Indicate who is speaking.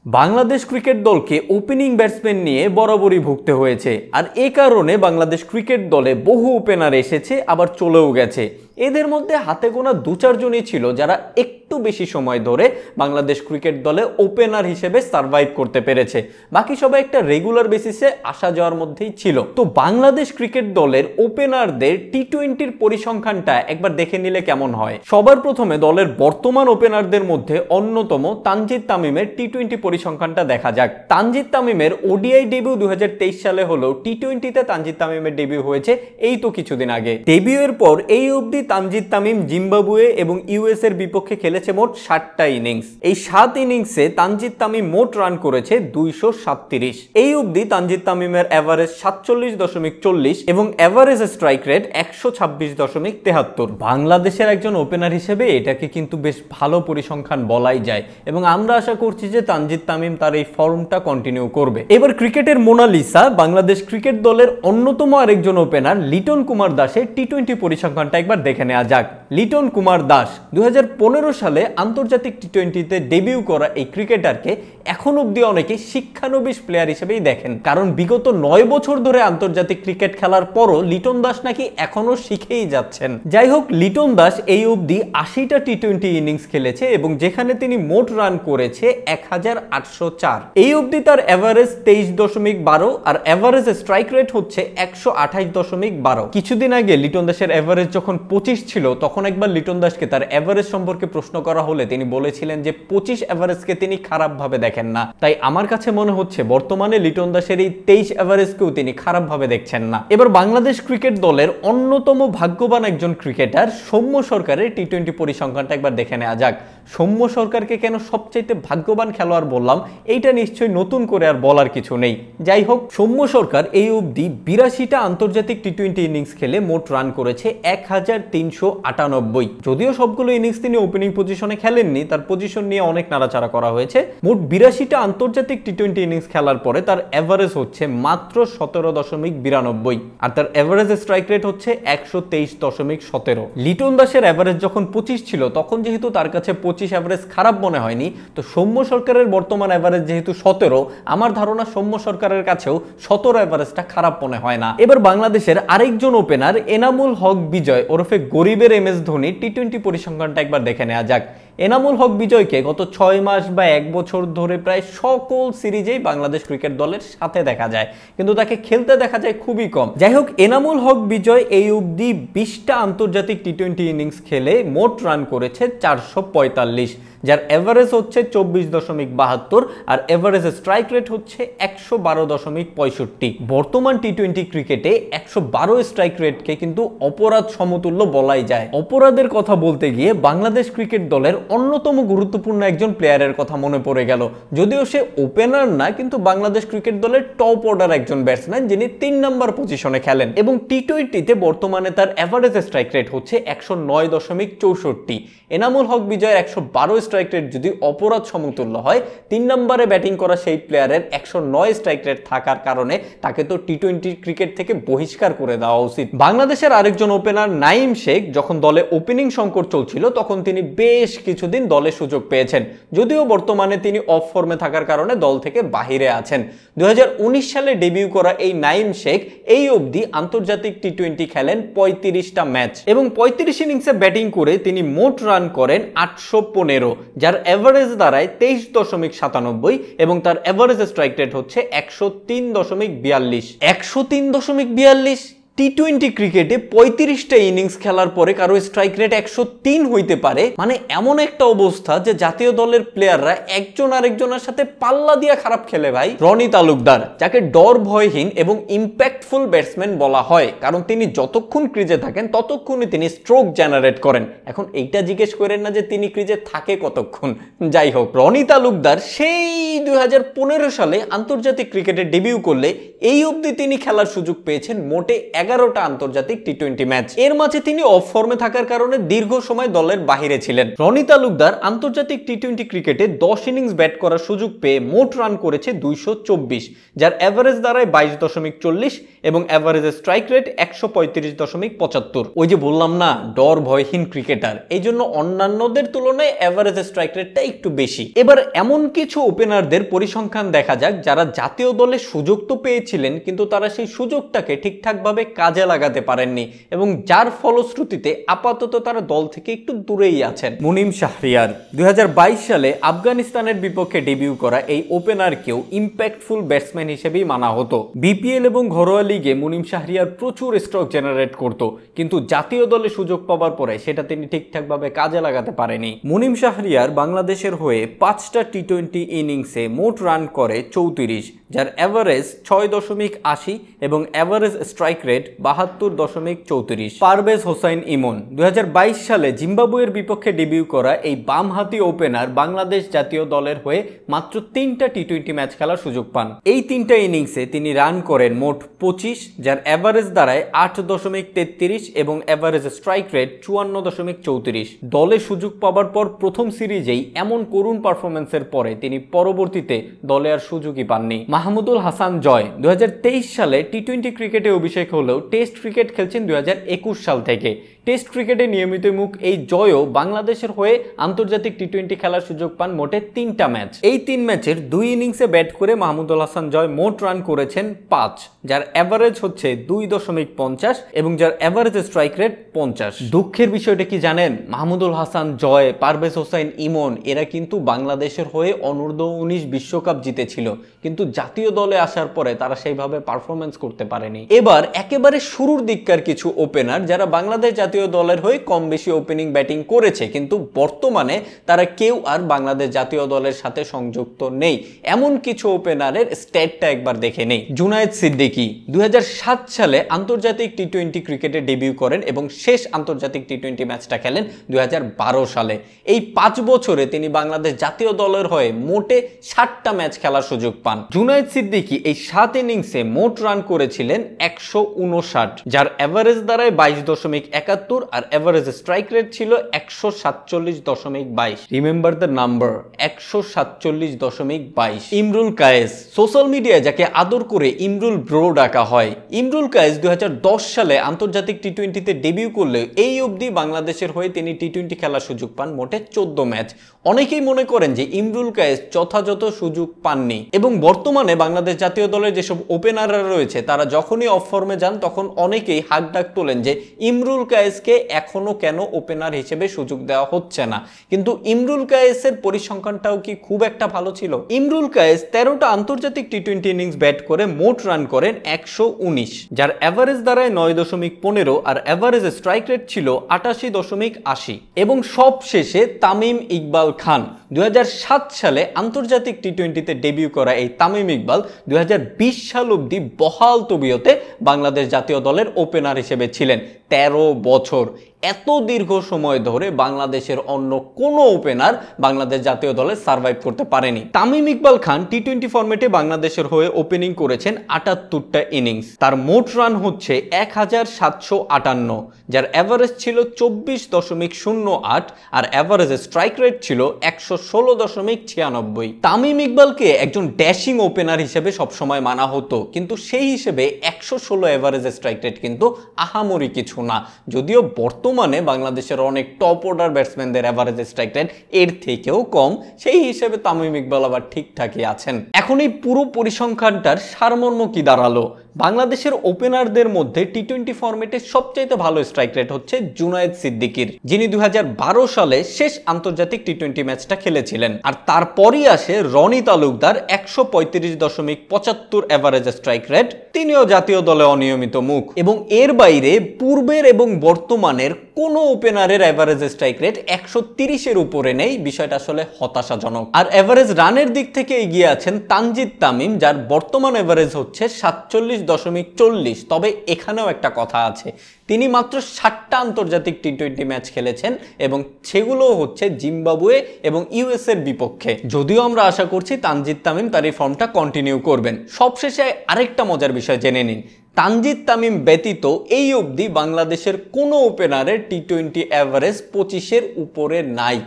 Speaker 1: Bangladesh cricket দলকে opening batsman নিয়ে বরাবরই ভুগতে হয়েছে, আর এ কারণে বাংলাদেশ ক্রিকেট দলে বহু ওপেনার এসেছে আবার চলেও গেছে। এদের মধ্যে হাতে গোনা দু চারজনই ছিল যারা একটু বেশি সময় ধরে বাংলাদেশ ক্রিকেট দলে ওপেনার হিসেবে সার্ভাইভ করতে পেরেছে। বাকি সবাই একটা রেগুলার বেসিসে আসা যাওয়ার মধ্যেই ছিল। তো বাংলাদেশ ক্রিকেট দলের ওপেনারদের টি-20-র পরিসংখ্যানটা একবার দেখে নিলে কেমন হয়। সবার প্রথমে দলের বর্তমান ওপেনারদের মধ্যে অন্যতম তানজিদ তামিমের টি-20 পরিসংখ্যানটা দেখা যাক। তানজিদ তামিমের ওডিআই ডেবিউ 2023 সালে হলেও টি-20তে তানজিদ তামিমের ডেবিউ হয়েছে এই তো কিছুদিন আগে। ডেবিউয়ের পর এই অবধি তানজিদ তামিম জিম্বাবুয়ে এবং ইউএস এর বিপক্ষে খেলেছে মোট 7টা ইনিংস। এই 7 ইনিংসে তানজিদ তামিম মোট রান করেছে 237। এই অবধি তানজিদ তামিমের এভারেজ 47.40 এবং এভারেজ স্ট্রাইক রেট 126.73। বাংলাদেশের একজন ওপেনার হিসেবে এটাকে কিন্তু বেশ ভালো পরিসংখ্যান বলাই যায় এবং আমরা আশা করছি যে তানজিদ তামিম তার এই ফর্মটা কন্টিনিউ করবে। এবার ক্রিকেটের মোনালিসা বাংলাদেশ ক্রিকেট দলের অন্যতম আরেকজন ওপেনার লিটন কুমার দাসের টি-20 পরিসংখ্যানটা একবার দেখে নেওয়া যাক। লিটন কুমার দাস 2015 সালে আন্তর্জাতিক টি-20তে ডেবিউ করা এই ক্রিকেটারকে এখন অবধি অনেকে শিক্ষানবিশ প্লেয়ার হিসেবেই দেখেন, কারণ বিগত 9 বছর ধরে আন্তর্জাতিক ক্রিকেট খেলার পরও লিটন দাস নাকি এখনো শিখেই যাচ্ছেন। যাই হোক, লিটন দাস এই অবধি 80টা টি-20 ইনিংস খেলেছে এবং যেখানে তিনি মোট রান করেছে 1804। এই অবধি তার এভারেজ 23.12 আর এভারেজ স্ট্রাইক রেট হচ্ছে 128.12। কিছুদিন আগে লিটন দাসের এভারেজ যখন 25 ছিল তখন একবার লিটন দাসকে তার এভারেজ সম্পর্কে প্রশ্ন করা হলে তিনি বলেছিলেন যে 25 এভারেজকে তিনি খারাপভাবে দেখেন না। তাই আমার কাছে মনে হচ্ছে বর্তমানে লিটন দাসের এই 23 এভারেজকেও তিনি খারাপভাবে দেখছেন না। এবার বাংলাদেশ ক্রিকেট দলের অন্যতম ভাগ্যবান একজন ক্রিকেটার সৌম্য সরকারের টি-20 পরিসংখ্যানটা একবার দেখে নেওয়া যাক। সৌম্য সরকারকে কেন সবচাইতে ভাগ্যবান খেলোয়াড় বললাম এইটা নিশ্চয়ই নতুন করে আর বলার কিছু নেই। যাই হোক, সৌম্য সরকার এই অবধি 82টা আন্তর্জাতিক টি-20 ইনিংস খেলে মোট রান করেছে 1398। যদিও সবগুলো ইনিংস তিনি ওপেনিং পজিশনে খেলেননি, তার পজিশন নিয়ে অনেক নাড়াচাড়া করা হয়েছে। মোট 82টা আন্তর্জাতিক টি-20 ইনিংস খেলার পরে তার এভারেজ হচ্ছে মাত্র 17.92 আর তার এভারেজ স্ট্রাইক রেট হচ্ছে 123.17। লিটন দাসের এভারেজ যখন 25 ছিল তখন যেহেতু তার কাছে 25 এভারেজ খারাপ মনে হয়নি, তো সৌম্য সরকারের বর্তমান এভারেজ যেহেতু 17, আমার ধারণা সৌম্য সরকারের কাছেও 17 এভারেজটা খারাপ মনে হয় না। এবার বাংলাদেশের আরেকজন ওপেনার এনামুল হক বিজয় ওরফে গরিবের এমএস ধোনি টি-20 পরিসংখ্যানটা একবার দেখে নেওয়া যাক। এনামুল হক বিজয়কে গত 6 মাস বা 1 বছর ধরে প্রায় সকল সিরিজেই বাংলাদেশ ক্রিকেট দলের সাথে দেখা যায়, কিন্তু তাকে খেলতে দেখা যায় খুবই কম। যাই হোক, এনামুল হক বিজয় এই অবধি 20টা আন্তর্জাতিক টি-20 ইনিংস খেলে মোট রান করেছে 445, যার এভারেজ হচ্ছে 24.72 আর এভারেজ স্ট্রাইক রেট হচ্ছে 112.65। বর্তমান টি-20 ক্রিকেটে 112 স্ট্রাইক রেটকে কিন্তু অপরাধ সমতুল্য বলাই যায়। অপরাধের কথা বলতে গিয়ে বাংলাদেশ ক্রিকেট দলের অন্যতম গুরুত্বপূর্ণ একজন প্লেয়ারের কথা মনে পড়ে গেল। যদিও সে ওপেনার না, কিন্তু বাংলাদেশ ক্রিকেট দলের টপ অর্ডার একজন ব্যাটসম্যান যিনি 3 নম্বর পজিশনে খেলেন এবং টি-20তে বর্তমানে তার এভারেজ স্ট্রাইক রেট হচ্ছে 109.64। এনামুল হক বিজয়ের 112 স্ট্রাইক রেট যদি অপরাধ সমতুল্য হয়, 3 নম্বরে ব্যাটিং করা সেই প্লেয়ারের 109 স্ট্রাইক রেট থাকার কারণে তাকে তো টি-20 ক্রিকেট থেকে বহিষ্কার করে দেওয়া উচিত। বাংলাদেশের আরেকজন ওপেনার নাঈম শেখ যখন দলে ওপেনিং সংকট চলছিল তখন তিনি বেশ কিছুদিন দলে সুযোগ পেয়েছেন, যদিও বর্তমানে তিনি অফ ফর্মে থাকার কারণে দল থেকে বাহিরে আছেন। 2019 সালে ডেবিউ করা এই নাঈম শেখ এই অবধি আন্তর্জাতিক টি-20 খেলেন 35টা ম্যাচ এবং 35 ইনিংসে ব্যাটিং করে তিনি মোট রান করেন 815, যার এভারেজ দাঁড়ায় 23.97 এবং তার এভারেজ স্ট্রাইক রেট হচ্ছে 103.42। 103.42 টি-20 ক্রিকেটে 35টা ইনিংস খেলার পরে কারো স্ট্রাইক রেট 103 হইতে পারে, মানে এমন একটা অবস্থা যে জাতীয় দলের প্লেয়াররা একজন আরেকজনের সাথে পাল্লা দিয়ে খারাপ খেলে ভাই। রনি তালুকদার, যাকে ডর ভয়হীন এবং ইম্প্যাক্টফুল ব্যাটসম্যান বলা হয় কারণ তিনি যতক্ষণ ক্রিজে থাকেন ততক্ষণই তিনি স্ট্রোক জেনারেট করেন। এখন এইটা জিজ্ঞেস করেন না যে তিনি ক্রিজে থাকে কতক্ষণ। যাই হোক, রনি তালুকদার সেই 2015 সালে আন্তর্জাতিক ক্রিকেটে ডেবিউ করলে এই অবধি তিনি খেলার সুযোগ পেয়েছেন মোটে 11টা আন্তর্জাতিক টি-20 ম্যাচ। এর মাঝে তিনি অফ ফর্মে থাকার কারণে দীর্ঘ সময় দলের বাহিরে ছিলেন। রনি তালুকদার আন্তর্জাতিক টি-20 ক্রিকেটে 10 ইনিংস ব্যাট করার সুযোগ পেয়ে মোট রান করেছে 224, যার এভারেজ দাঁড়ায় 22.40 এবং এভারেজ স্ট্রাইক রেট 135.75। ওই যে বললাম না, ডর ভয়হীন ক্রিকেটার, এই জন্য অন্যান্যদের তুলনায় এভারেজ স্ট্রাইক রেটটা একটু বেশি। এবার এমন কিছু ওপেনারদের পরিসংখ্যান দেখা যাক যারা জাতীয় দলে সুযোগ তো পেয়েছিলেন, কিন্তু তারা সেই সুযোগটাকে ঠিকঠাকভাবে কাজে লাগাতে পারেননি এবং যার ফলশ্রুতিতে আপাতত তারা দল থেকে একটু দূরেই আছেন। মুনিম শাহরিয়ার 2022 সালে আফগানিস্তানের বিপক্ষে ডেবিউ করা এই ওপেনারকেও ইম্প্যাক্টফুল ব্যাটসম্যান হিসেবেই মানা হতো। বিপিএল এবং ঘরোয়া লিগে মুনিম শাহরিয়ার প্রচুর স্ট্রোক জেনারেট করত, কিন্তু জাতীয় দলে সুযোগ পাওয়ার পরে সেটা তিনি ঠিকঠাকভাবে কাজে লাগাতে পারেনি। মুনিম শাহরিয়ার বাংলাদেশের হয়ে 5টা টি-20 ইনিংসে মোট রান করে 34, যার এভারেজ 6.80 এবং average strike rate 72.34। Parvez Hossain Emon 2022 সালে জিম্বাবুয়ের বিপক্ষে ডেবিউ করা এই বামহাতি ওপেনার বাংলাদেশ জাতীয় দলের হয়ে মাত্র 3টা টি-20 ম্যাচ খেলার সুযোগ পান। এই 3টা ইনিংসে তিনি রান করেন মোট 25, যার এভারেজ দাঁড়ায় 8.33 এবং এভারেজ স্ট্রাইক রেট 54.34। দলে সুযোগ পাওয়ার পর প্রথম সিরিজেই এমন করুণ পারফরমেন্সের পরে তিনি পরবর্তীতে দলে আর সুযোগই পাননি। মাহমুদুল হাসান জয় 2023 সালে টি-20 ক্রিকেটে অভিষেক হলেও টেস্ট ক্রিকেট খেলছেন 2021 সাল থেকে। টেস্ট ক্রিকেটে নিয়মিত মুখ এই জয়ও বাংলাদেশের হয়ে আন্তর্জাতিক টি-20 খেলার সুযোগ পান মোটে 3টা ম্যাচ। এই 3 ম্যাচের 2 ইনিংসে ব্যাট করে মাহমুদুল হাসান জয় মোট রান করেছেন 5, যার এভারেজ হচ্ছে 2.50 এবং যার এভারেজ স্ট্রাইক রেট 50। দুঃখের বিষয়টা কি জানেন? মাহমুদুল হাসান জয়, পারভেজ হোসাইন ইমন এরা কিন্তু বাংলাদেশের হয়ে অনূর্ধ্ব-19 বিশ্বকাপ জিতেছিল, কিন্তু জাতীয় দলে আসার পরে তারা সেইভাবে পারফরমেন্স করতে পারেনি। এবার একেবারে শুরুর দিককার কিছু ওপেনার যারা বাংলাদেশ জাতীয় দলের হয়ে কম বেশি ওপেনিং ব্যাটিং করেছে, কিন্তু বর্তমানে তারা কেউ আর বাংলাদেশ জাতীয় দলের সাথে সংযুক্ত নেই, এমন কিছু ওপেনারের স্ট্যাটটা একবার দেখে নেই। জুনায়েদ সিদ্দিকী 2007 সালে আন্তর্জাতিক টি-20 ক্রিকেটে ডেবিউ করেন এবং শেষ আন্তর্জাতিক টি-20 ম্যাচটা খেলেন 2012 সালে। এই 5 বছরে তিনি বাংলাদেশ জাতীয় দলের হয়ে মোটে 60টা ম্যাচ খেলার সুযোগ পান। জুনায়েদ সিদ্দিকী এই 7 ইনিংসে মোট রান করেছিলেন 159, যার এভারেজ দাঁড়ায় 22.71 আর এভারেজ স্ট্রাইক রেট ছিল 147.22। Remember the number, 147.22। Imrul Kayes, social মিডিয়ায় যাকে আদর করে ইমরুল ব্রো ডাকা হয়, ইমরুল কায়েস 2010 সালে আন্তর্জাতিক টি-20তে ডেবিউ করলে এই অবধি বাংলাদেশের হয়ে তিনি টি-20 খেলার সুযোগ পান মোটে 14 ম্যাচ। অনেকেই মনে করেন যে ইমরুল কায়েস যথাযথ সুযোগ পাননি এবং বর্তমানে বাংলাদেশ জাতীয় দলের যেসব ওপেনাররা রয়েছে তারা যখনই অফ ফর্মে যান তখন অনেকেই হাক ডাক তোলেন যে ইমরুল কায়েসকে এখনো কেন ওপেনার হিসেবে সুযোগ দেওয়া হচ্ছে না। কিন্তু ইমরুল কায়েসের পরিসংখ্যানটাও কি খুব একটা ভালো ছিল? ইমরুল কায়েস 13টা আন্তর্জাতিক টি-20 ইনিংস ব্যাট করে মোট রান করেন 119, যার এভারেজ দাঁড়ায় 9.15 আর এভারেজ স্ট্রাইক রেট ছিল 88.80। এবং সব শেষে তামিম ইকবাল খান 2007 সালে আন্তর্জাতিক টি-20তে ডেবিউ করা এই তামিম ইকবাল 2020 সাল অবধি বহাল তবিয়তে বাংলাদেশ জাতীয় দলের ওপেনার হিসেবে ছিলেন 13 বছর। এত দীর্ঘ সময় ধরে বাংলাদেশের অন্য কোনো ওপেনার বাংলাদেশ জাতীয় দলে সার্ভাইভ করতে পারেনি। তামিম ইকবাল খান টি-20 ফরম্যাটে বাংলাদেশের হয়ে ওপেনিং করেছেন 78টা ইনিংস। তার মোট রান হচ্ছে 1758, যার এভারেজ ছিল 24.08 আর এভারেজ স্ট্রাইক রেট ছিল 116.96। তামিম ইকবালকে একজন ড্যাশিং ওপেনার হিসেবে সবসময় মানা হতো, কিন্তু সেই হিসেবে 116 এভারেজ স্ট্রাইক রেট কিন্তু আহামরি কিছু না। যদিও বর্তমানে বাংলাদেশের অনেক টপ অর্ডার ব্যাটসম্যানদের এভারেজ স্ট্রাইক রেট এর থেকেও কম, সেই হিসেবে তামিম ইকবাল আবার ঠিকঠাকই আছেন। এখন এই পুরো পরিসংখ্যানটার সারমর্ম কি দাঁড়ালো? বাংলাদেশের ওপেনারদের মধ্যে টি-20 ফরম্যাটে সবচাইতে ভালো স্ট্রাইক রেট হচ্ছে জুনায়েদ সিদ্দিকীর, যিনি 2012 সালে শেষ আন্তর্জাতিক টি-20 ম্যাচটা খেলেছিলেন। আর তারপরই আসে Rony Talukdar 135.75 average strike rate, তিনিও জাতীয় দলে অনিয়মিত মুখ। এবং এর বাইরে পূর্বের এবং বর্তমানের কোনো ওপেনারের এভারেজ স্ট্রাইক রেট 130-এর উপরে নেই। বিষয়টা আসলে হতাশাজনক। আর এভারেজ রানের দিক থেকে এগিয়ে আছেন তানজিদ তামিম, যার বর্তমান এভারেজ হচ্ছে 47 36.40। তবে এখানেও একটা কথা আছে, তিনি মাত্র 60টা আন্তর্জাতিক টি-20 ম্যাচ খেলেছেন এবং সেগুলো হচ্ছে জিম্বাবুয়ে এবং ইউএস এর বিপক্ষে। যদিও আমরা আশা করছি তানজিদ তামিম তার এই ফর্মটা কন্টিনিউ করবেন। সবশেষে আরেকটা মজার বিষয় জেনে নিন, তানজিদ তামিম ব্যতীত এই অবধি বাংলাদেশের কোনো ওপেনারের টি-20 অ্যাভারেজ 25-এর উপরে নাই।